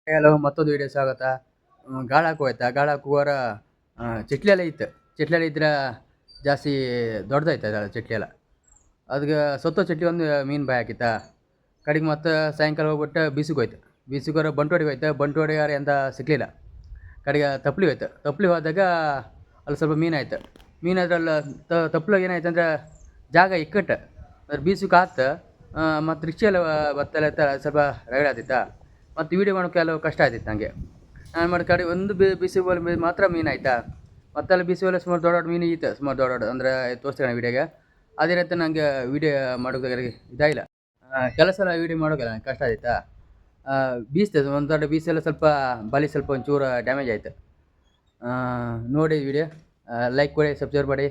Hello ಮತ್ತೊಂದು video ಸ್ವಾಗತ. ಗಾಳ ಹಾಕೋಯ್ತಾ ಗಾಳ ಹಾಕುವರ ಚಟ್ಲಿ ಎಲ್ಲ ಇತ್ತು. ಚಟ್ಲಿ ಎಲ್ಲ ಇದ್ರೆ ಜಾಸ್ತಿ ದೊಡ್ಡದಾಯ್ತು ಅದು ಚಟ್ಲಿ ಎಲ್ಲ. ಅದಕ್ಕೆ ಸೊತ್ತ ಚಟ್ಲಿ ಒಂದು ಮೀನು ಬಾಯಿ ಹಾಕಿತ್ತ. ಕಡೆಗೆ ಮತ್ತೆ ಸಾಯಂಕಾಲ ಹೋಗ್ಬಿಟ್ಟು ಬೀಸಿಗೆ ಹೋಯ್ತು. ಬೀಸಿಗೋರ ಬಂಟೋಡಿಗೆ ಹೋಯ್ತು. ಬಂಟೋಡಿಗಾರ ಎಂತ ಸಿಕ್ಕಲಿಲ್ಲ. ಕಡೆಗೆ ತಪ್ಪಲಿ ಹೋಯ್ತು. ತಪ್ಪಲಿ ಹೋದಾಗ ಅಲ್ಲಿ ಸ್ವಲ್ಪ ಮೀನಾಯ್ತು. ಮೀನಾದ್ರಲ್ಲ ತಪ್ಪಲಾಗ ಏನಾಯ್ತು ಅಂದರೆ ಜಾಗ ಇಕ್ಕಟ್ಟು ಅದ್ರ ಬೀಸಕ್ಕೆ ಆತು. ಮತ್ತು ರಿಕ್ಷೆ ಎಲ್ಲ ಬತ್ತೆಲ್ಲ ಸ್ವಲ್ಪ ರಗಡೆ ಆತಿತ್ತಾ. ಮತ್ತು ವೀಡಿಯೋ ಮಾಡೋಕೆ ಕೆಲವು ಕಷ್ಟ ಆಯ್ತಿತ್ತು ನನಗೆ. ನಾನು ಮಾಡಿ ಕಡೆ ಒಂದು ಬಿಸಿ ಬೋಲ್ ಮಾತ್ರ ಮೀನು ಆಯ್ತಾ. ಮತ್ತೆಲ್ಲ ಬಿಸಿ ಬೋಲ್ ಸುಮಾರು ದೊಡ್ಡ ದೊಡ್ಡ ಮೀನು ಇತ್ತು. ಸುಮಾರು ದೊಡ್ಡ ದೊಡ್ಡ ಅಂದರೆ ತೋರಿಸ್ತೀನಿ ವೀಡಿಯೋಗೆ. ಅದೇ ರೀತಿ ನನಗೆ ವೀಡಿಯೋ ಮಾಡೋಕೆ ಇದಾಗಿಲ್ಲ. ಕೆಲಸ ಎಲ್ಲ ವೀಡಿಯೋ ಮಾಡೋಕೆ ನಂಗೆ ಕಷ್ಟ ಆಯ್ತಾ. ಬೀಸ್ತದೆ ಒಂದು ದೊಡ್ಡ ಬೀಸೆಲ್ಲ ಸ್ವಲ್ಪ ಬಲಿ ಸ್ವಲ್ಪ ಒಂಚೂರು ಡ್ಯಾಮೇಜ್ ಆಯಿತು. ನೋಡಿ ವೀಡಿಯೋ ಲೈಕ್ ಕೊಡಿ, ಸಬ್ಸ್ಕ್ರೈಬ್ ಮಾಡಿ.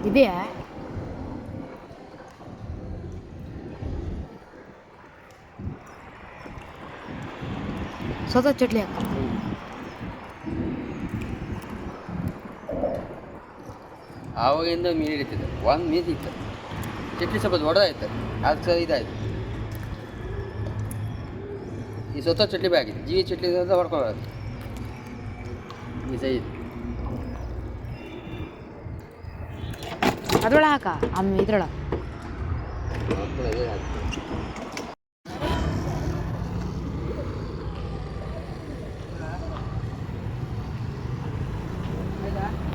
ಇದೆಯಾ ಸ್ವತಃ ಚಟ್ಲಿ ಹಾಕ. ಆವಾಗಿಂದ ಮೀನು ಹಿಡಿತಿದ್ದೆ. ಒಂದು ಮೀನು ಇತ್ತು. ಚಟ್ಲಿ ಸ್ವಲ್ಪ ದೊಡ್ಡದಾಯ್ತು. ಅದು ಇದಾಯ್ತು. ಈ ಸ್ವತಃ ಚಟ್ಲಿ ಬಾಗಿದೆ. ಜೀವಿ ಚಟ್ಲಿ ಹೊಡ್ಕೊಬಾರ್ದು. ಈ ಸೈ ಅದ್ರೊಳಗೆ ಹಾಕ. ಇದ್ರೊಳಗೆ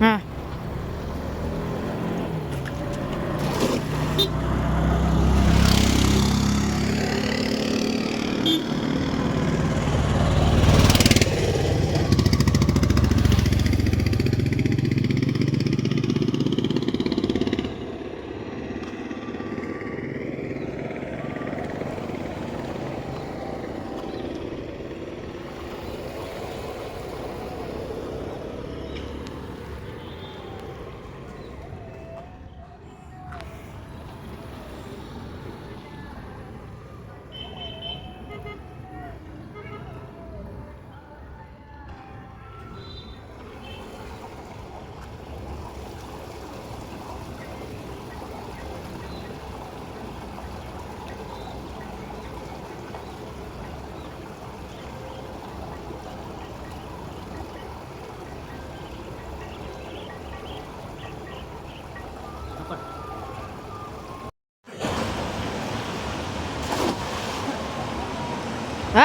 ಹಾಂ.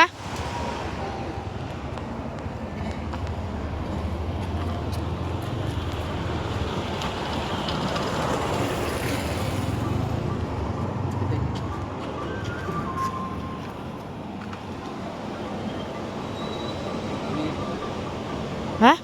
ಹಾಂ. ಹಾಂ.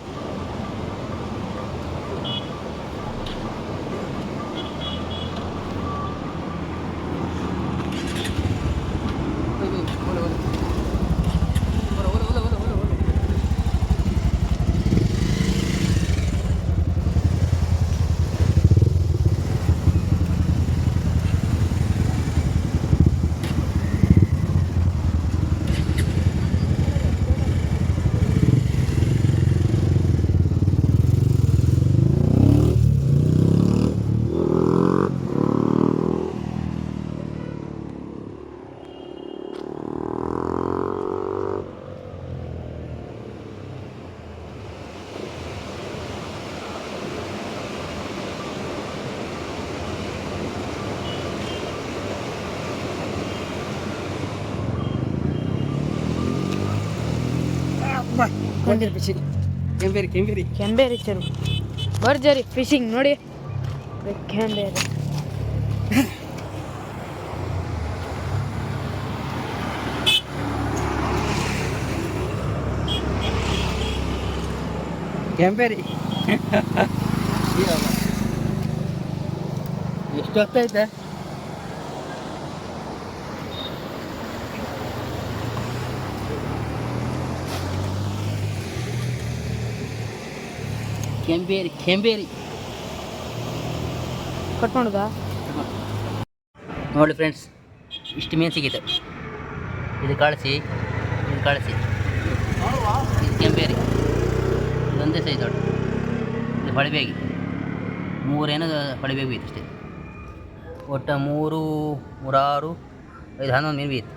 ಕೆಂಬೇರಿ ಫಿಶಿಂಗ್. ಕೆಂಬೇರಿ ಚೆರು ಭರ್ಜರಿ ಫಿಶಿಂಗ್ ನೋಡಿ. ಕೆಂಬೇರಿ ಕೆಂಬೇರಿ ಎಷ್ಟು ಹೊತ್ತೈತೆ? ಕೆಂಬೇರಿ ಕಟ್ ಮಾಡೋದಾ? ನೋಡಿ ಫ್ರೆಂಡ್ಸ್, ಇಷ್ಟು ಮೀನು ಸಿಗಿತು. ಇದು ಕಳಿಸಿ, ಇದು ಕಳಿಸಿ, ಇದು ಕೆಂಬೇರಿ, ಇದೊಂದೇ ಸೈಜ್ ದೊಡ್ಡ. ಇದು ಹೊಳಿಬೇಗಿ, ಮೂರೇನು ಹೊಳಿಬೇಗಿ ಬೀತು ಅಷ್ಟೇ. ಒಟ್ಟು 3, 6, 5, 11 ಮೀನು ಬೀತು.